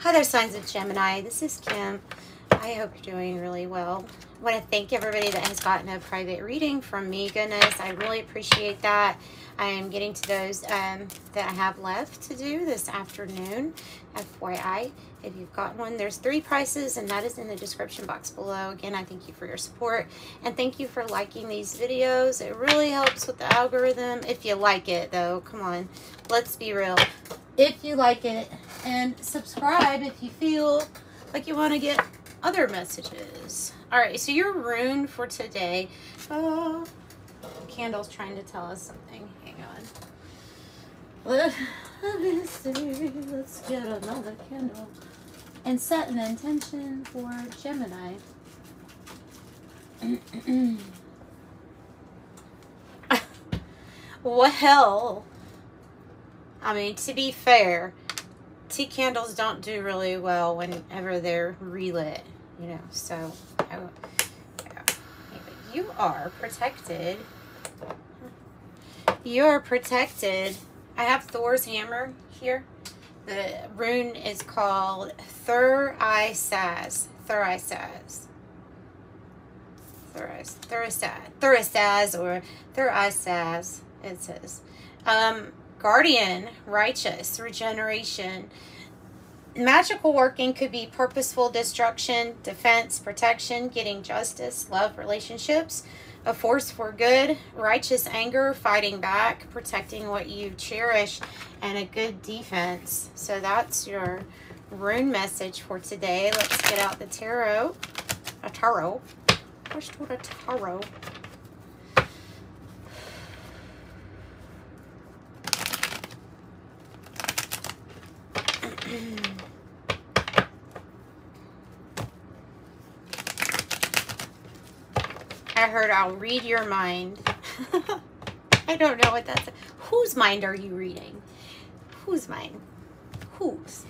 Hi there, signs of Gemini. This is Kim. I hope you're doing really well. I want to thank everybody that has gotten a private reading from me. Goodness, I really appreciate that. I am getting to those that I have left to do this afternoon. FYI, if you've got one, there's 3 prices, and that is in the description box below. Again, I thank you for your support, and thank you for liking these videos. It really helps with the algorithm. If you like it, though, come on, let's be real. If you like it, and subscribe if you feel like you want to get other messages. All right, so your rune for today. Oh, the candle's trying to tell us something. Hang on. Let me see. Let's get another candle and set an intention for Gemini. Well, I mean, to be fair, tea candles don't do really well whenever they're relit, you know, so yeah. You are protected. You're protected. I have Thor's hammer here. The rune is called Thurisaz. Thurisaz. Thurisaz or Thurisaz, it says. Guardian, righteous, regeneration. Magical working could be purposeful destruction, defense, protection, getting justice, love, relationships, a force for good, righteous anger, fighting back, protecting what you cherish, and a good defense. So that's your rune message for today. Let's get out the tarot. A tarot. First one, a tarot. I heard I'll read your mind. I don't know what that's. Whose mind are you reading? Whose mind? Whose?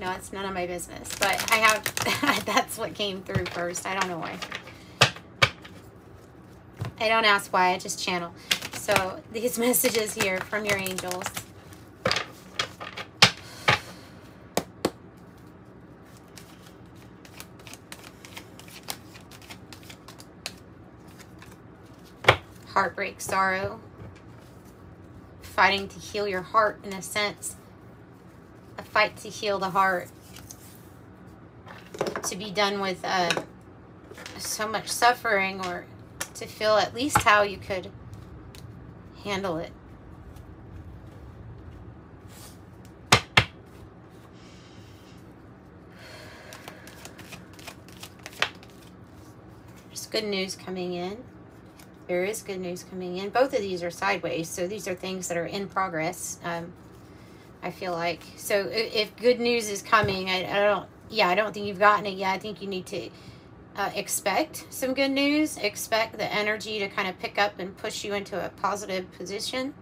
No, it's none of my business. But I have. That's what came through first. I don't know why. I don't ask why. I just channel. So these messages here from your angels. Heartbreak, sorrow, fighting to heal your heart in a sense, a fight to heal the heart, to be done with so much suffering, or to feel at least how you could handle it. There's good news coming in. There is good news coming in. Both of these are sideways, so these are things that are in progress. I feel like, so if good news is coming, I don't think you've gotten it yet. I think you need to expect some good news. Expect the energy to kind of pick up and push you into a positive position.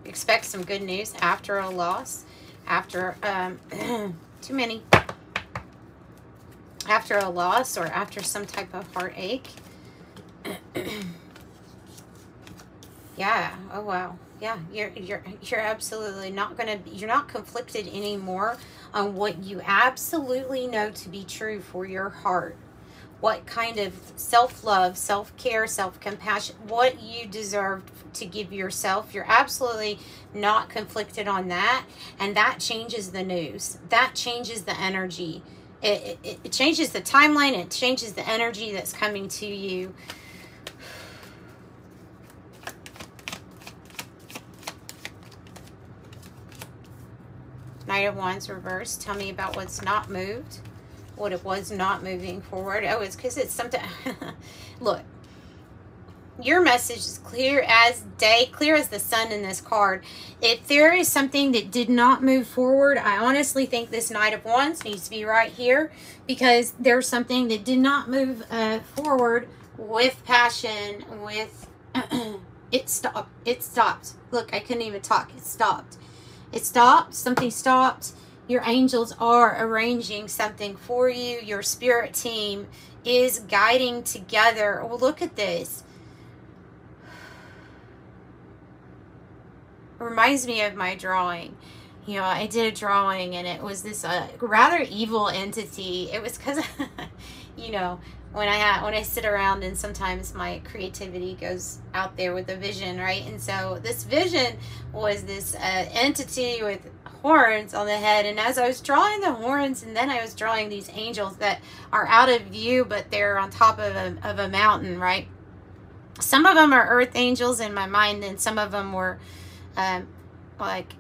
Expect some good news after a loss, after too many. After a loss or after some type of heartache. Yeah. Oh wow. Yeah. You're absolutely not gonna. You're not conflicted anymore on what you absolutely know to be true for your heart. What kind of self-love, self-care, self-compassion, what you deserve to give yourself. You're absolutely not conflicted on that, and that changes the news. That changes the energy. It changes the timeline. It changes the energy that's coming to you. Knight of Wands reversed. Tell me about what's not moved. What it was not moving forward. Oh, it's because it's something. Look, your message is clear as day, clear as the sun in this card. If there is something that did not move forward, I honestly think this Knight of Wands needs to be right here, because there's something that did not move forward with passion, with it stopped. It stopped. Look, I couldn't even talk. It stopped. It stopped. Something stopped. Your angels are arranging something for you. Your spirit team is guiding together. Oh, look at this. reminds me of my drawing. You know, I did a drawing and it was this rather evil entity. It was because, you know, when I sit around and sometimes my creativity goes out there with a vision, right? And so this vision was this entity with horns on the head. And as I was drawing the horns, and then I was drawing these angels that are out of view, but they're on top of a mountain, right? Some of them are earth angels in my mind, and some of them were like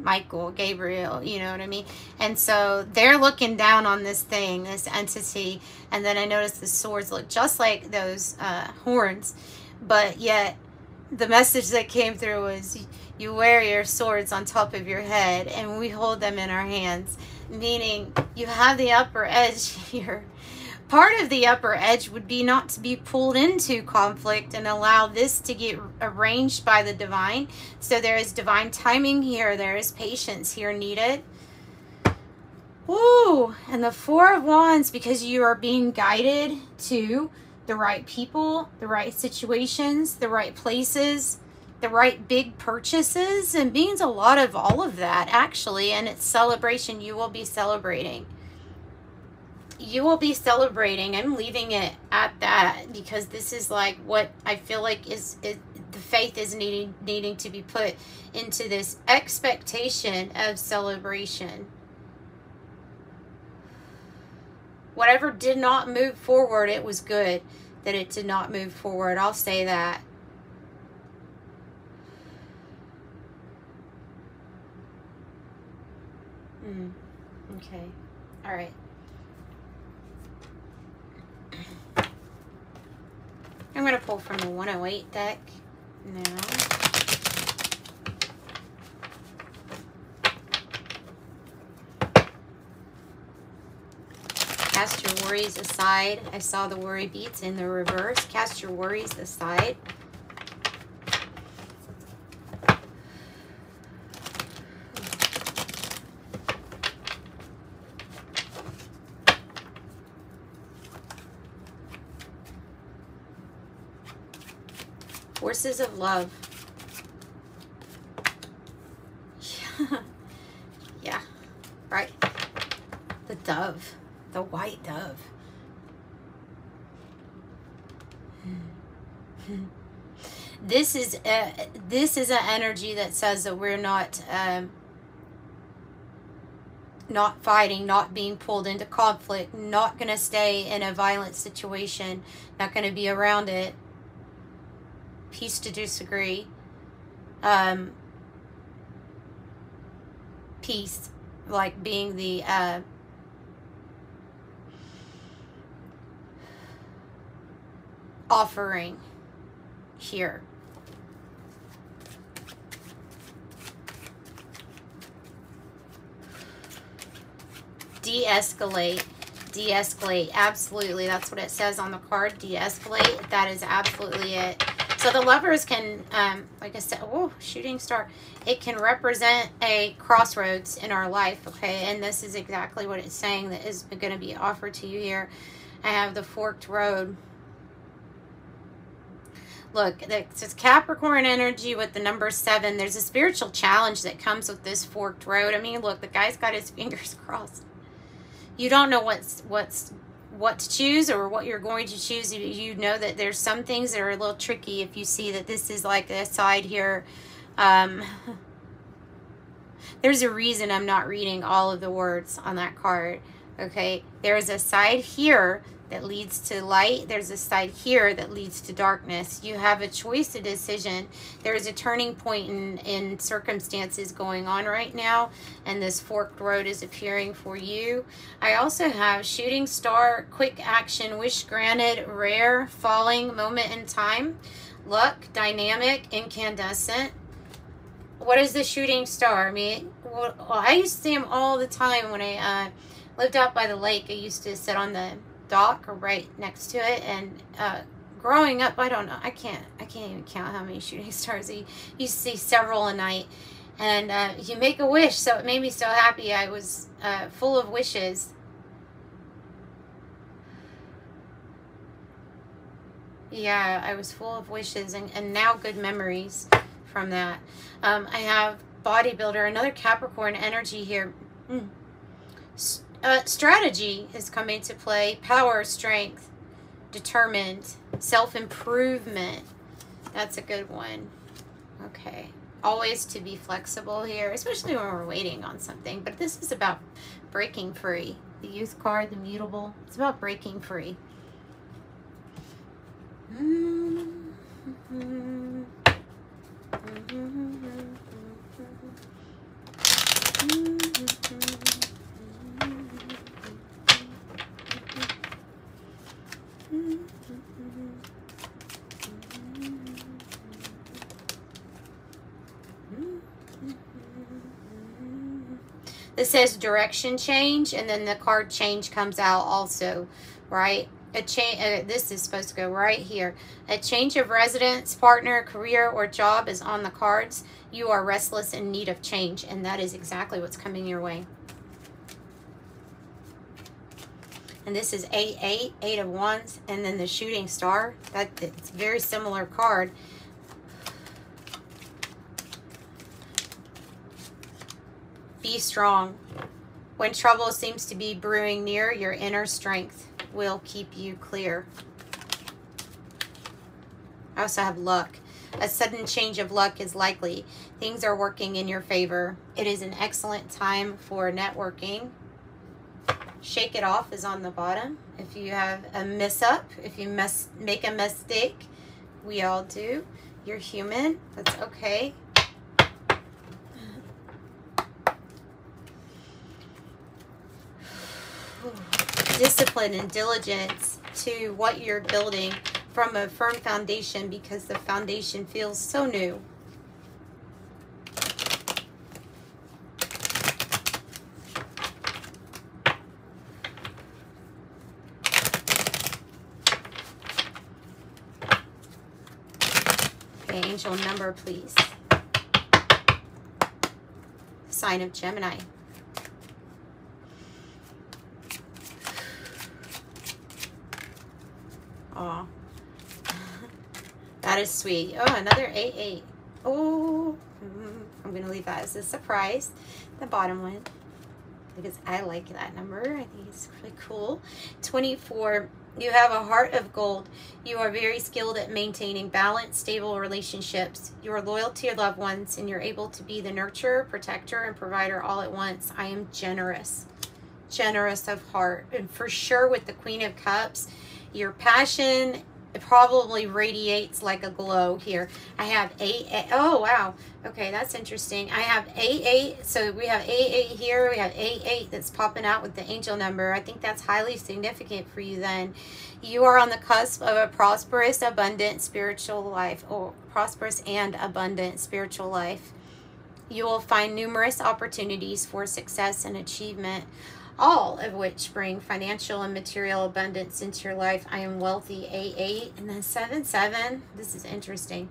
Michael, Gabriel, you know what I mean? And so they're looking down on this thing, this entity, and then I noticed the swords look just like those horns, but yet the message that came through was, you wear your swords on top of your head and we hold them in our hands, meaning you have the upper edge here. Part of the upper edge would be not to be pulled into conflict and allow this to get arranged by the divine. So there is divine timing here. There is patience here needed. Woo! And the Four of Wands, because you are being guided to the right people, the right situations, the right places, the right big purchases. It means a lot of all of that, actually. And it's celebration. You will be celebrating. You will be celebrating. I'm leaving it at that, because this is like what I feel like is the faith is needing to be put into this expectation of celebration. Whatever did not move forward, it was good that it did not move forward. I'll say that. Okay. All right. I'm going to pull from the 108 deck now. Cast your worries aside. I saw the worry beads in the reverse. Cast your worries aside. Forces of love. Yeah, right. The dove, the white dove. This is an energy that says that we're not fighting, not being pulled into conflict, not going to stay in a violent situation, not going to be around it. Peace to disagree. Peace, like being the offering here. De-escalate. De-escalate. Absolutely. That's what it says on the card. De-escalate. That is absolutely it. So the Lovers can, like I said, oh, shooting star. It can represent a crossroads in our life, okay? And this is exactly what it's saying that is going to be offered to you here. I have the forked road. Look, it's Capricorn energy with the number 7. There's a spiritual challenge that comes with this forked road. I mean, look, the guy's got his fingers crossed. You don't know what to choose or what you're going to choose. You know that there's some things that are a little tricky if you see that this is like a side here. There's a reason I'm not reading all of the words on that card. Okay, there's a side here that leads to light. There's a side here that leads to darkness. You have a choice, a decision. There's a turning point in circumstances going on right now, and this forked road is appearing for you. I also have shooting star, quick action, wish granted, rare, falling, moment in time, luck, dynamic, incandescent. What is the shooting star? I mean, well, I used to see them all the time when I lived out by the lake. I used to sit on the dock or right next to it, and growing up, I don't know, I can't even count how many shooting stars. I used to see several a night, and you make a wish, so it made me so happy. I was full of wishes. Yeah, I was full of wishes, and now good memories from that. I have bodybuilder, another Capricorn energy here. Strategy is coming to play. Power, strength, determined, self-improvement. That's a good one. Okay. Always to be flexible here, especially when we're waiting on something. But this is about breaking free. The youth card, the mutable. It's about breaking free. This says direction change, and then the card change comes out also, right? A change. This is supposed to go right here. A change of residence, partner, career, or job is on the cards. You are restless in need of change, and that is exactly what's coming your way. And this is 8-8, 8 of Wands, and then the shooting star. It's a very similar card. Be strong. When trouble seems to be brewing near, your inner strength will keep you clear. I also have luck. A sudden change of luck is likely. Things are working in your favor. It is an excellent time for networking. Shake it off is on the bottom. If you have a mess-up, if you make a mistake, we all do. You're human. That's okay. Discipline and diligence to what you're building from a firm foundation, because the foundation feels so new. Okay, angel number, please. Sign of Gemini. Oh, that is sweet. Oh, another 8-8. Oh, I'm going to leave that as a surprise. The bottom one, because I like that number. I think it's really cool. 24. You have a heart of gold. You are very skilled at maintaining balanced, stable relationships. You are loyal to your loved ones, and you're able to be the nurturer, protector, and provider all at once. I am generous. Generous of heart. And for sure with the Queen of Cups, your passion, it probably radiates like a glow here. I have 8-8. Oh, wow. Okay, that's interesting. I have 8-8. So we have 8-8 here. We have 8-8 that's popping out with the angel number. I think that's highly significant for you then. You are on the cusp of a prosperous, abundant spiritual life. Or prosperous and abundant spiritual life. You will find numerous opportunities for success and achievement, all of which bring financial and material abundance into your life. I am wealthy, 8-8, and then 7-7. This is interesting.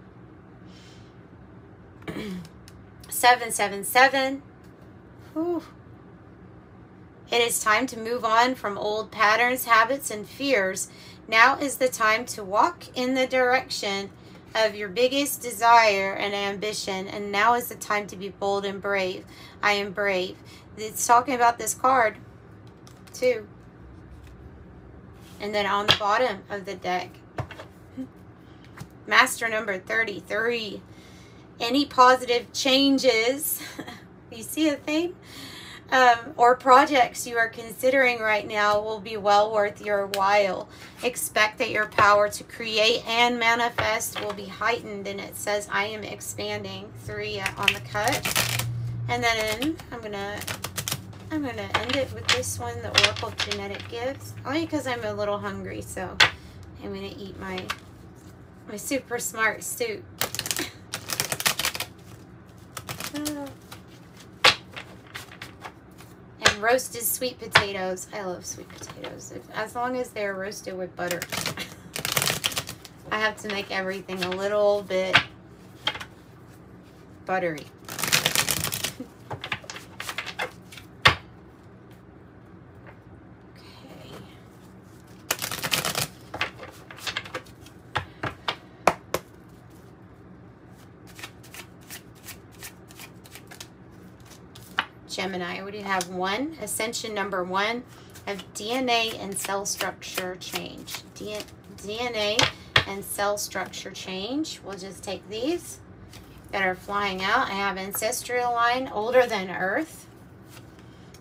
7-7-7. Whew. It is time to move on from old patterns, habits, and fears. Now is the time to walk in the direction of your biggest desire and ambition, and now is the time to be bold and brave. I am brave. It's talking about this card too. And then on the bottom of the deck, master number 33. Any positive changes, you see a theme, or projects you are considering right now will be well worth your while. Expect that your power to create and manifest will be heightened. And it says, I am expanding. 3 on the cut. And then I'm gonna end it with this one, the Oracle Genetic Gifts. Only because I'm a little hungry, so I'm gonna eat my super smart soup. And roasted sweet potatoes. I love sweet potatoes, as long as they're roasted with butter. I have to make everything a little bit buttery. Gemini. We have 1, Ascension number 1 of DNA and cell structure change. DNA and cell structure change. We'll just take these that are flying out. I have ancestral line, older than Earth.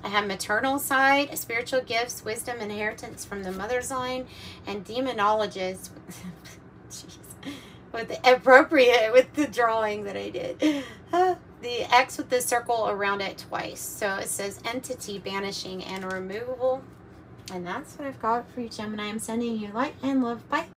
I have maternal side, spiritual gifts, wisdom, inheritance from the mother's line, and demonologist. Jeez. With the appropriate with the drawing that I did. The X with the circle around it twice. So it says entity banishing and removal. And that's what I've got for you, Gemini. I'm sending you light and love. Bye.